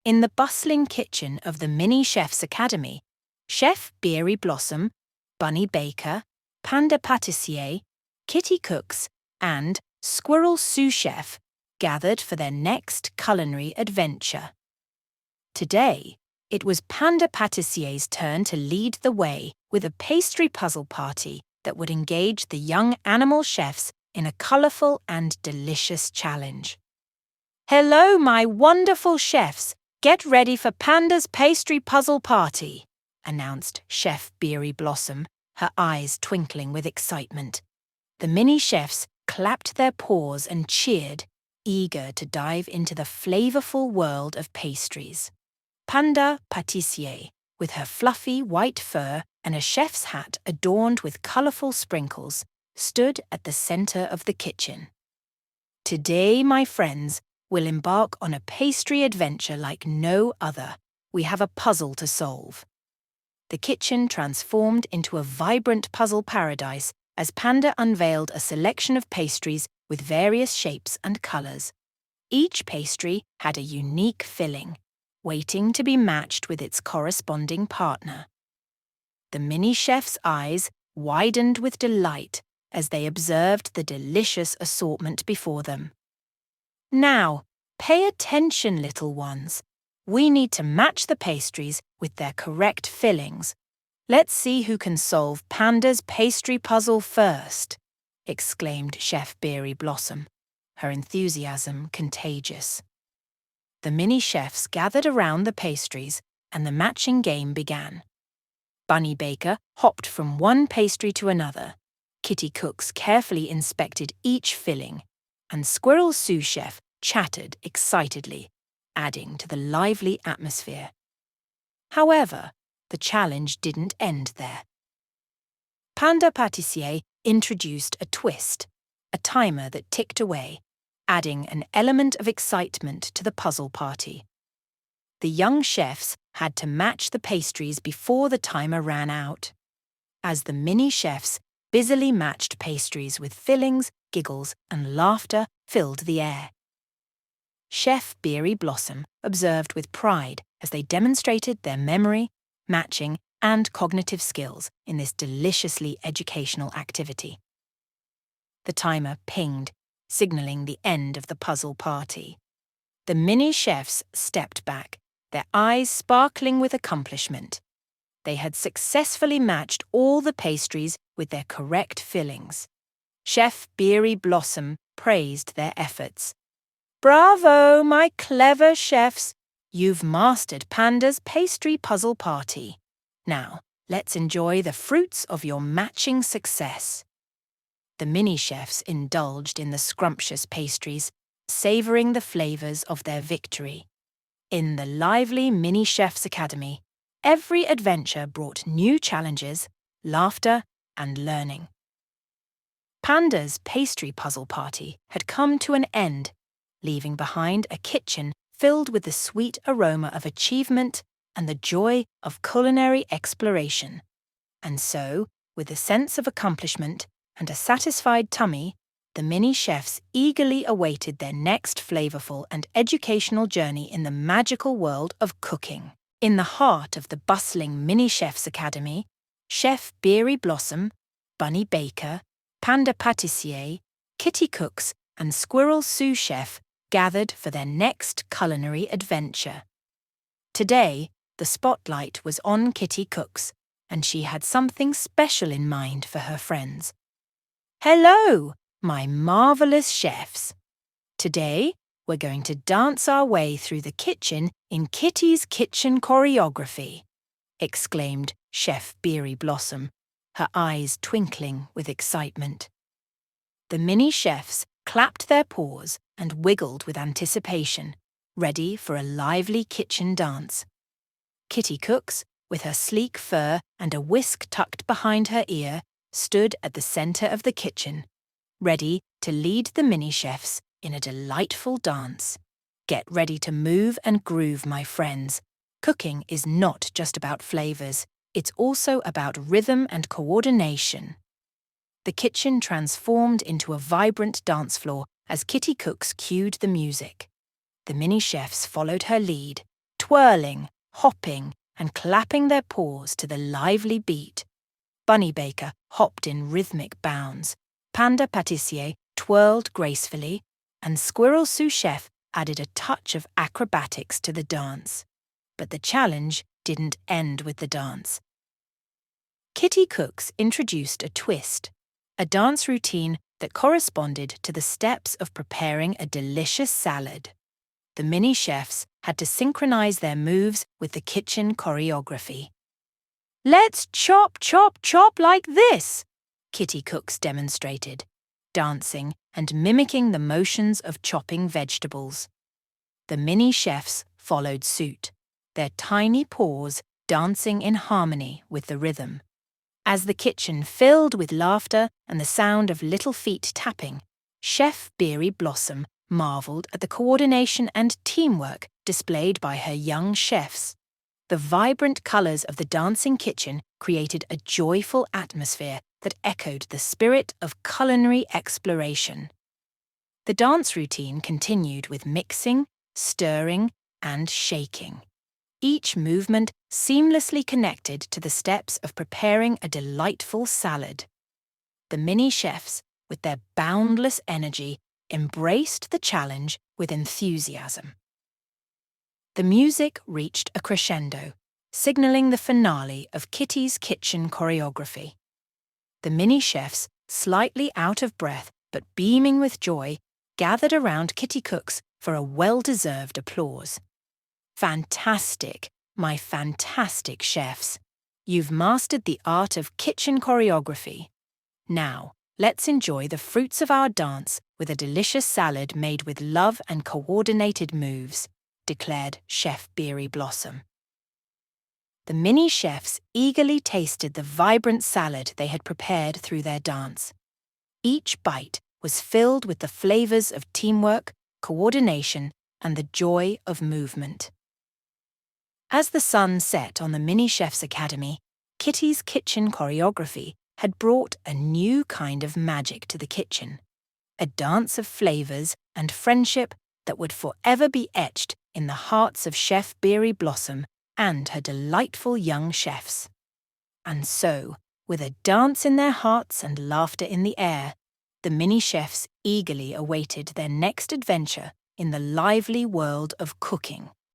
In the bustling kitchen of the Mini Chef's Academy, Chef Beary Blossom, Bunny Baker, Panda Pâtissier, Kitty Cooks, and Squirrel Sous Chef gathered for their next culinary adventure. Today, it was Panda Pâtissier's turn to lead the way with a pastry puzzle party that would engage the young animal chefs in a colourful and delicious challenge. Hello, my wonderful chefs! Get ready for Panda's pastry puzzle party, announced Chef Beary Blossom, her eyes twinkling with excitement. The mini chefs clapped their paws and cheered, eager to dive into the flavourful world of pastries. Panda Pâtissier, with her fluffy white fur and a chef's hat adorned with colourful sprinkles, stood at the centre of the kitchen. Today, my friends, we'll embark on a pastry adventure like no other. We have a puzzle to solve. The kitchen transformed into a vibrant puzzle paradise as Panda unveiled a selection of pastries with various shapes and colours. Each pastry had a unique filling, waiting to be matched with its corresponding partner. The mini chef's eyes widened with delight as they observed the delicious assortment before them. Now, pay attention, little ones. We need to match the pastries with their correct fillings. Let's see who can solve Panda's pastry puzzle first, exclaimed Chef Beary Blossom, her enthusiasm contagious. The mini chefs gathered around the pastries and the matching game began. Bunny Baker hopped from one pastry to another. Kitty Cooks carefully inspected each filling, and Squirrel Sous Chef chattered excitedly, adding to the lively atmosphere. However, the challenge didn't end there. Panda Pâtissier introduced a twist, a timer that ticked away, adding an element of excitement to the puzzle party. The young chefs had to match the pastries before the timer ran out. As the mini chefs busily matched pastries with fillings, giggles, and laughter filled the air. Chef Beary Blossom observed with pride as they demonstrated their memory, matching, and cognitive skills in this deliciously educational activity. The timer pinged, signalling the end of the puzzle party. The mini chefs stepped back, their eyes sparkling with accomplishment. They had successfully matched all the pastries with their correct fillings. Chef Beary Blossom praised their efforts. Bravo, my clever chefs! You've mastered Panda's pastry puzzle party. Now, let's enjoy the fruits of your matching success. The mini chefs indulged in the scrumptious pastries, savouring the flavours of their victory. In the lively Mini Chef's Academy, every adventure brought new challenges, laughter, and learning. Panda's pastry puzzle party had come to an end, leaving behind a kitchen filled with the sweet aroma of achievement and the joy of culinary exploration. And so, with a sense of accomplishment and a satisfied tummy, the mini chefs eagerly awaited their next flavourful and educational journey in the magical world of cooking. In the heart of the bustling Mini Chef's Academy, Chef Beary Blossom, Bunny Baker, Panda Pâtissier, Kitty Cooks, and Squirrel Sous Chef gathered for their next culinary adventure. Today, the spotlight was on Kitty Cooks, and she had something special in mind for her friends. Hello, my marvellous chefs! Today, we're going to dance our way through the kitchen in Kitty's Kitchen Choreography, exclaimed Chef Beary Blossom, her eyes twinkling with excitement. The mini chefs clapped their paws and wiggled with anticipation, ready for a lively kitchen dance. Kitty Cooks, with her sleek fur and a whisk tucked behind her ear, stood at the centre of the kitchen, ready to lead the mini chefs in a delightful dance. Get ready to move and groove, my friends. Cooking is not just about flavours, it's also about rhythm and coordination. The kitchen transformed into a vibrant dance floor as Kitty Cooks cued the music. The mini chefs followed her lead, twirling, hopping, and clapping their paws to the lively beat. Bunny Baker hopped in rhythmic bounds, Panda Pâtissier twirled gracefully, and Squirrel Sous Chef added a touch of acrobatics to the dance. But the challenge didn't end with the dance. Kitty Cooks introduced a twist, a dance routine that corresponded to the steps of preparing a delicious salad. The mini chefs had to synchronize their moves with the kitchen choreography. "Let's chop, chop, chop like this," Kitty Cooks demonstrated, dancing and mimicking the motions of chopping vegetables. The mini chefs followed suit, their tiny paws dancing in harmony with the rhythm. As the kitchen filled with laughter and the sound of little feet tapping, Chef Beary Blossom marveled at the coordination and teamwork displayed by her young chefs. The vibrant colors of the dancing kitchen created a joyful atmosphere that echoed the spirit of culinary exploration. The dance routine continued with mixing, stirring, and shaking, each movement seamlessly connected to the steps of preparing a delightful salad. The mini chefs, with their boundless energy, embraced the challenge with enthusiasm. The music reached a crescendo, signaling the finale of Kitty's kitchen choreography. The mini chefs, slightly out of breath but beaming with joy, gathered around Kitty Cooks for a well-deserved applause. "Fantastic, my fantastic chefs! You've mastered the art of kitchen choreography. Now, let's enjoy the fruits of our dance with a delicious salad made with love and coordinated moves," declared Chef Beary Blossom. The mini chefs eagerly tasted the vibrant salad they had prepared through their dance. Each bite was filled with the flavors of teamwork, coordination, and the joy of movement. As the sun set on the Mini Chef's Academy, Kitty's kitchen choreography had brought a new kind of magic to the kitchen, a dance of flavors and friendship that would forever be etched in the hearts of Chef Beary Blossom and her delightful young chefs. And so, with a dance in their hearts and laughter in the air, the mini chefs eagerly awaited their next adventure in the lively world of cooking.